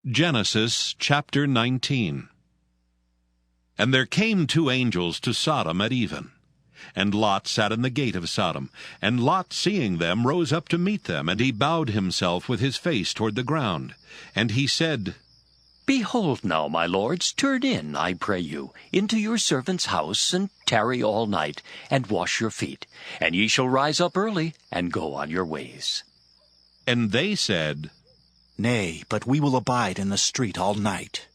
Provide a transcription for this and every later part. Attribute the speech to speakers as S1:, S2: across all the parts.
S1: Genesis chapter 19. And there came two angels to Sodom at even. And Lot sat in the gate of Sodom. And Lot, seeing them, rose up to meet them, and he bowed himself with his face toward the ground. And he said,
S2: Behold now, my lords, turn in, I pray you, into your servant's house, and tarry all night, and wash your feet. And ye shall rise up early, and go on your ways.
S1: And they said,
S3: Nay, but we will abide in the street all night.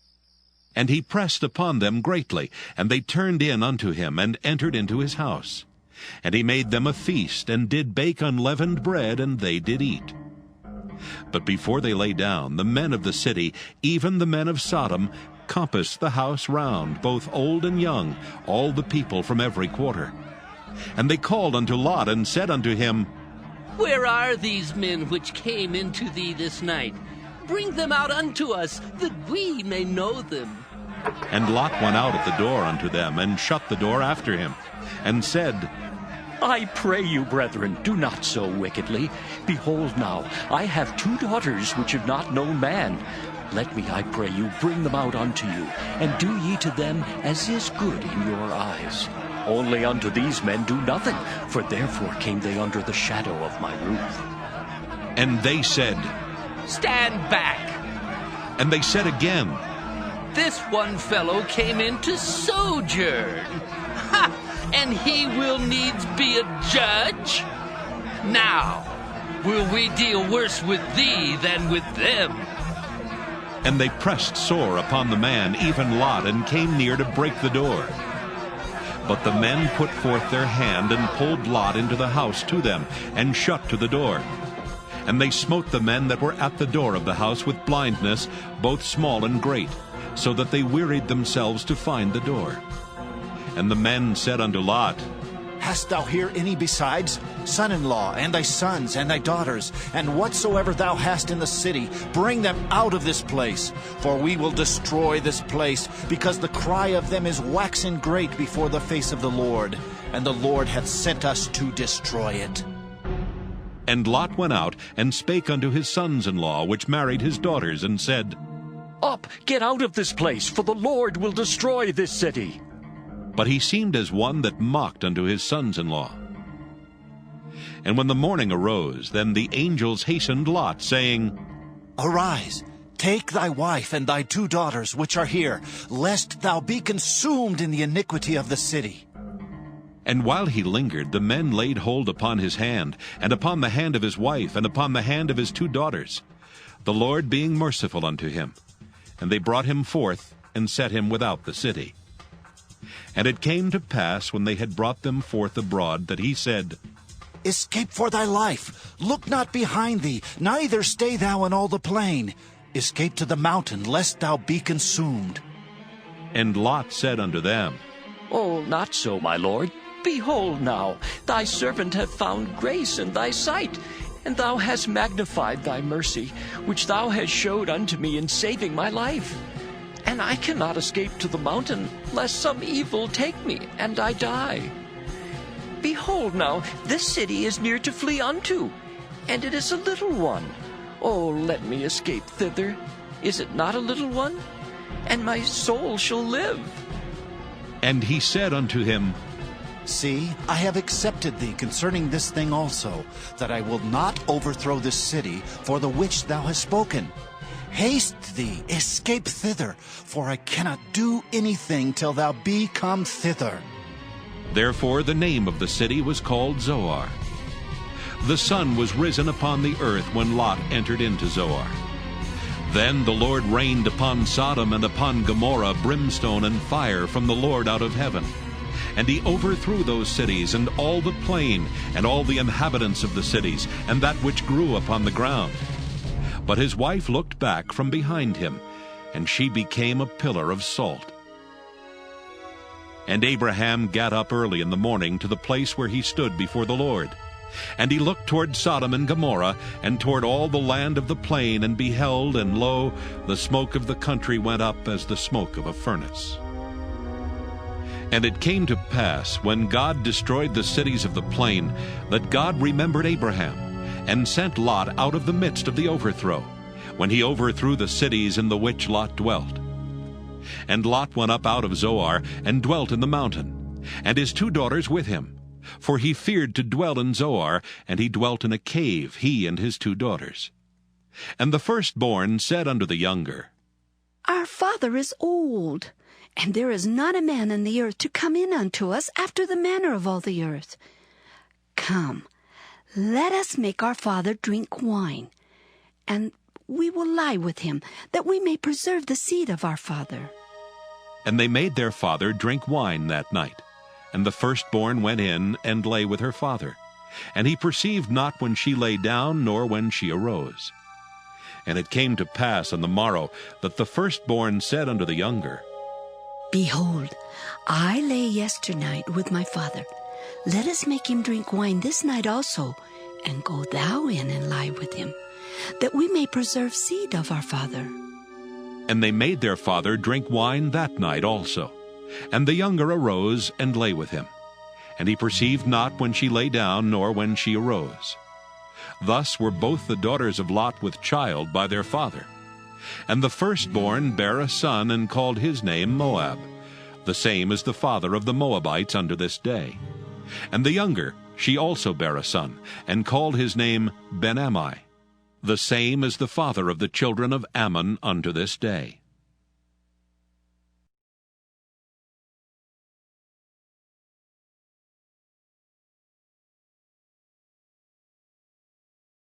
S1: And he pressed upon them greatly, and they turned in unto him, and entered into his house. And he made them a feast, and did bake unleavened bread, and they did eat. But before they lay down, the men of the city, even the men of Sodom, compassed the house round, both old and young, all the people from every quarter. And they called unto Lot, and said unto him,
S4: Where are these men which came into thee this night? Bring them out unto us, that we may know them.
S1: And Lot went out at the door unto them, and shut the door after him, and said,
S2: I pray you, brethren, do not so wickedly. Behold now, I have two daughters which have not known man. Let me, I pray you, bring them out unto you, and do ye to them as is good in your eyes. Only unto these men do nothing, for therefore came they under the shadow of my roof.
S1: And they said,
S4: Stand back.
S1: And they said again,
S4: This one fellow came in to sojourn. Ha! And he will needs be a judge? Now, will we deal worse with thee than with them?
S1: And they pressed sore upon the man, even Lot, and came near to break the door. But the men put forth their hand, and pulled Lot into the house to them, and shut to the door. And they smote the men that were at the door of the house with blindness, both small and great, so that they wearied themselves to find the door. And the men said unto Lot,
S3: Hast thou here any besides? Son-in-law, and thy sons, and thy daughters, and whatsoever thou hast in the city, bring them out of this place. For we will destroy this place, because the cry of them is waxen great before the face of the Lord, and the Lord hath sent us to destroy it.
S1: And Lot went out, and spake unto his sons-in-law, which married his daughters, and said,
S2: Up, get out of this place, for the Lord will destroy this city.
S1: But he seemed as one that mocked unto his sons-in-law. And when the morning arose, then the angels hastened Lot, saying,
S3: Arise, take thy wife and thy two daughters which are here, lest thou be consumed in the iniquity of the city.
S1: And while he lingered, the men laid hold upon his hand, and upon the hand of his wife, and upon the hand of his two daughters, the Lord being merciful unto him. And they brought him forth, and set him without the city. And it came to pass, when they had brought them forth abroad, that he said,
S3: Escape for thy life, look not behind thee, neither stay thou in all the plain. Escape to the mountain, lest thou be consumed.
S1: And Lot said unto them,
S2: Oh, not so, my lord. Behold now, thy servant hath found grace in thy sight, and thou hast magnified thy mercy, which thou hast showed unto me in saving my life. And I cannot escape to the mountain, lest some evil take me, and I die. Behold now, this city is near to flee unto, and it is a little one. Oh, let me escape thither. Is it not a little one? And my soul shall live.
S1: And he said unto him,
S3: See, I have accepted thee concerning this thing also, that I will not overthrow this city for the which thou hast spoken. Haste thee, escape thither, for I cannot do anything till thou be come thither.
S1: Therefore the name of the city was called Zoar. The sun was risen upon the earth when Lot entered into Zoar. Then the Lord rained upon Sodom and upon Gomorrah brimstone and fire from the Lord out of heaven. And he overthrew those cities, and all the plain, and all the inhabitants of the cities, and that which grew upon the ground. But his wife looked back from behind him, and she became a pillar of salt. And Abraham gat up early in the morning to the place where he stood before the Lord. And he looked toward Sodom and Gomorrah, and toward all the land of the plain, and beheld, and lo, the smoke of the country went up as the smoke of a furnace. And it came to pass, when God destroyed the cities of the plain, that God remembered Abraham, and sent Lot out of the midst of the overthrow, when he overthrew the cities in the which Lot dwelt. And Lot went up out of Zoar, and dwelt in the mountain, and his 2 daughters with him. For he feared to dwell in Zoar, and he dwelt in a cave, he and his 2 daughters. And the firstborn said unto the younger,
S5: Our father is old, and there is not a man in the earth to come in unto us after the manner of all the earth. Come, let us make our father drink wine, and we will lie with him, that we may preserve the seed of our father.
S1: And they made their father drink wine that night. And the firstborn went in and lay with her father. And he perceived not when she lay down, nor when she arose. And it came to pass on the morrow that the firstborn said unto the younger,
S5: Behold, I lay yesternight with my father. Let us make him drink wine this night also, and go thou in and lie with him, that we may preserve seed of our father.
S1: And they made their father drink wine that night also. And the younger arose and lay with him. And he perceived not when she lay down, nor when she arose. Thus were both the daughters of Lot with child by their father. And the firstborn bare a son, and called his name Moab. The same is the father of the Moabites unto this day. And the younger, she also bare a son, and called his name Ben-Ammi. The same is the father of the children of Ammon unto this day.